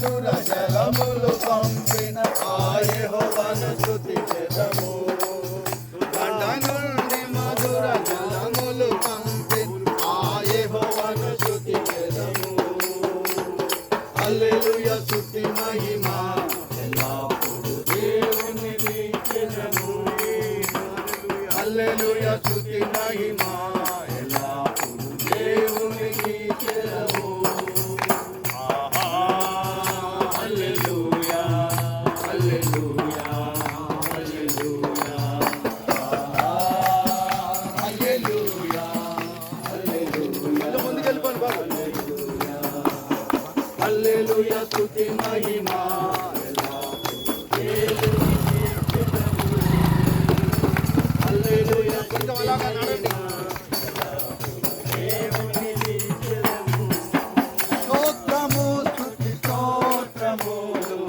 మధుర జలములు పంపిన ఆ యెహోవాను స్తుతించెదము. బండ నుండి మధుర జలములు పంపిన ఆ యెహోవాను స్తుతించెదము. హల్లెలూయా స్తుతి మహిమ ఎల్లప్పుడూ దేవునికి చెందును. హల్లెలూయా స్తుతి మహిమ ఎల్లప్పుడూ దేవునికి చెందును. హల్లెలూయా హల్లెలూయా హల్లెలూయా హల్లెలూయా హల్లెలూయా. ముందుకెళ్ళిపోండి బాబు. హల్లెలూయా స్తుతి మహిమ హల్లెలూయా కొంచెం అలాగా నడండి. స్తోత్రము స్తుతి స్తోత్రములు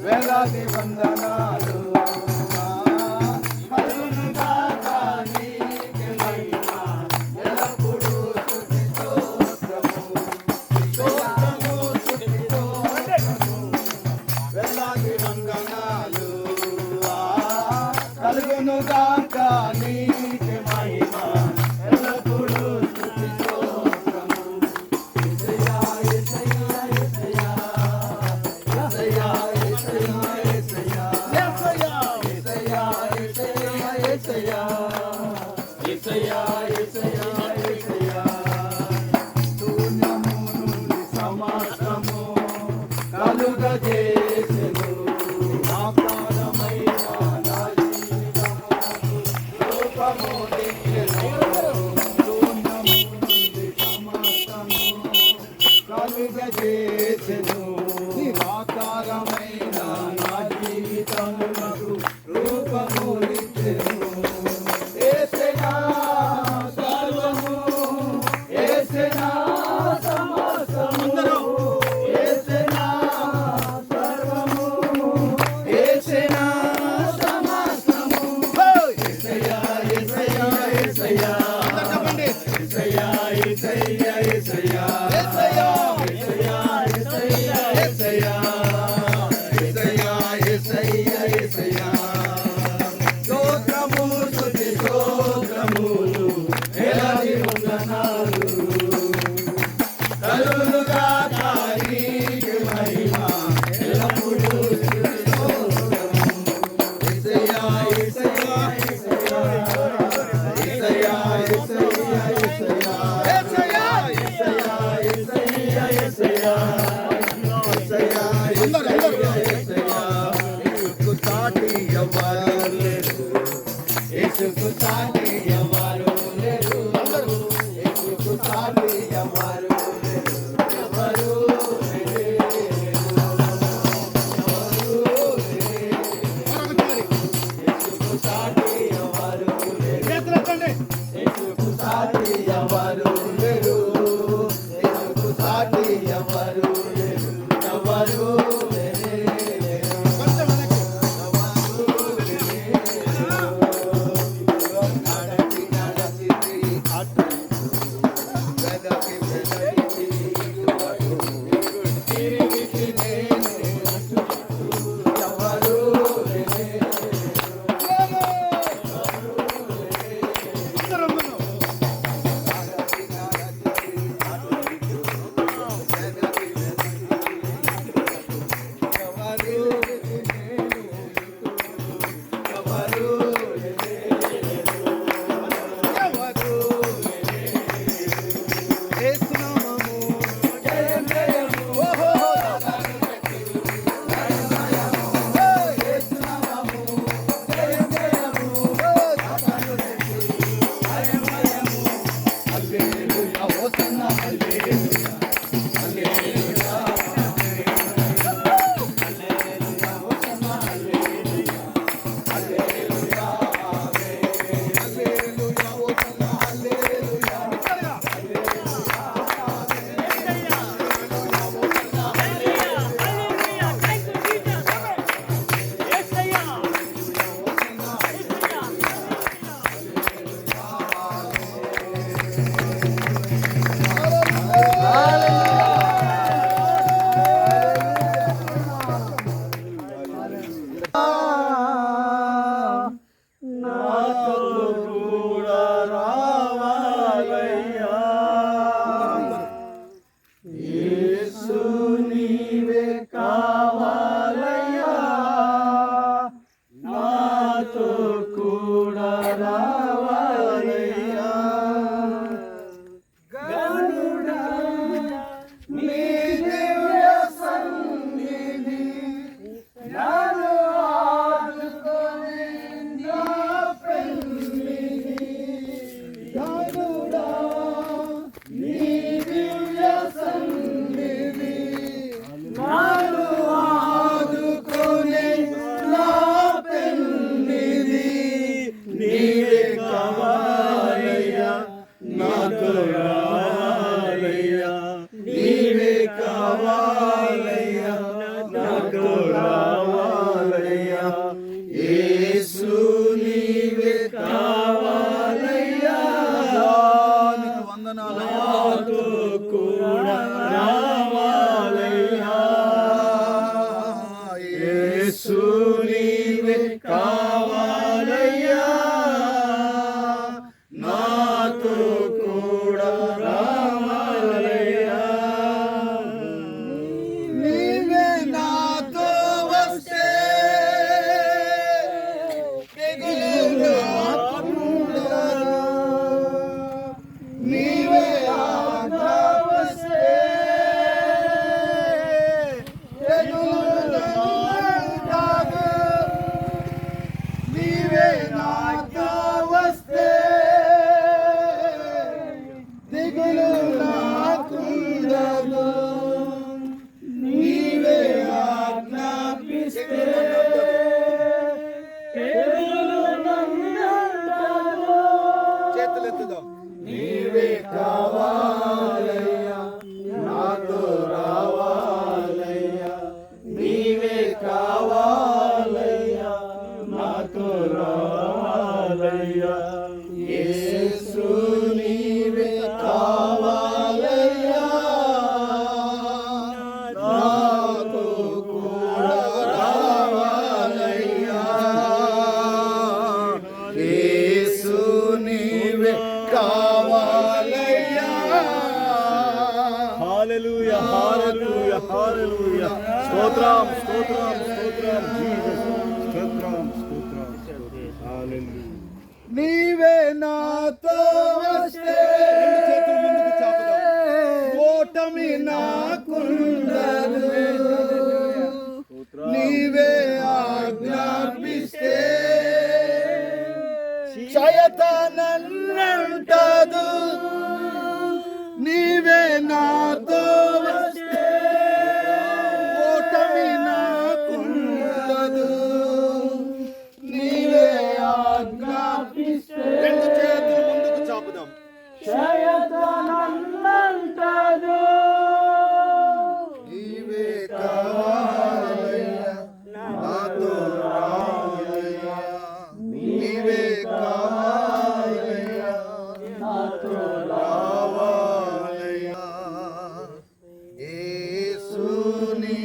వేలాది వందనాలు కలుగును గాక నీకే మహిమ ఎల్లప్పుడూ స్తుతి స్తోత్రము. యేసయ్యా యేసయ్యా యేసయ్యా యేసయ్యా యేసయ్యా యేసయ్యా యేసయ్యా యేసయ్యా యేసయ్యా యేసయ్యా యేసయ్యా. శూన్యము నుండి సమస్తము కలుగజేసెను. ఆకారమైన నా జీవితము రూపము దిక్కెను. శూన్యము నుండి సమస్తము కలుగజేసెను. ఆకారమైన నా జీవితమునకు రూపము దిక్కెను. యేసయ్యా సర్వము యేసయ్యా సమస్తము యేసయ్యా సర్వము యేసయ్యా సమస్తము. యేసయ్యా యేసయ్యా యేసయ్యా చెప్పండి. యేసయ్యా యేసయ్యా యేసయ్యా యేసయ్యా యేసయ్యా యేసయ్యా యేసయ్యా యేసయ్యా యేసయ్యా. స్తోత్రము స్తుతి స్తోత్రములు వేలాది వందనాలు కలుగును గాక నీకే మహిమ ఎల్లప్పుడూ స్తుతి స్తోత్రము. యేసయ్యా యేసయ్యా యేసయ్యా యేసయ్యా యేసయ్యా యేసయ్యా యేసయ్యా యేసయ్యా యేసయ్యా యేసయ్యా యేసయ్యా. యేసుకు సాటి ఎవరు లేరు. యేసుకు సాటి ఎవరు లేరు. యేసుకు సాటి ఎవరు లేరు. ఎవరు లేరు. యేసుకు సాటి ఎవరు లేరు. యేసుకు సాటి ఎవరు లేరు. యేసుకు సాటి ఎవరు లేరు. ఎవరు యేసు నీవే కావాలయ్యా, నాతో కూడా రావాలయ్యా. గనుడా నీ దివ్య సన్నిధి నన్ను ఆదుకొని నా పెన్నిధి. గనుడా నీ దివ్య సన్నిధి నన్ను ఆదుకొని నా పెన్నిధి. నీవే కావాలయ్యా, నాతో రావాలయ్యా. నీవే కావాలయ్యా, నాతో రావాలయ్యా. యేసు నీవే కావాలయ్యా, నీకు వందనాలు. నాతో కూడా రావాలయ్యా. యేసు నీవే కావాలయ్యా, నాతో కూడా రావాలయ్యా. నీవే నాతో వస్తే తెగులు రాకుండును. నీవే ఆజ్ఞ వస్తే తెగులు రాకుండును. నీవే ఆజ్ఞ వస్తే తెగులు రాకుండును. నీవే ఆజ్ఞాపిస్తే తెగులు నన్నుండదు. చేతులెత్తుదాం. నీవే కావాలయ్యా, నాతో రావాలయ్యా. నీవే కావాలయ్యా, నాతో రావాలయ్యా. యేసు నీవే కావాలయ్యా, నాతో కూడా రావాలయ్యా. యేసు నీవే కావాలయ్యా. హల్లెలూయా, హల్లెలూయా, హల్లెలూయా. స్తోత్రం, స్తోత్రం, స్తోత్రం జీసస్. స్తోత్రం, స్తోత్రం, స్తోత్రం. హల్లెలూయా. నీవే నాతో వస్తే ఓటమి నాకుండదు. నీవే ఆజ్ఞాపిస్తే శయతానన్నంటదు. నీవే నాతో వస్తే ఓటమి నాకుండదు. నీవే ఆజ్ఞాపిస్తే రెండు చేతులు ముందుకు చాపుదాం. శయతానన్నంటదు. నీవే కావాలయ్యా, నాతో రావాలయ్యా. నీవే కావాలయ్యా, నాతో రావాలయ్యా. యేసు నీ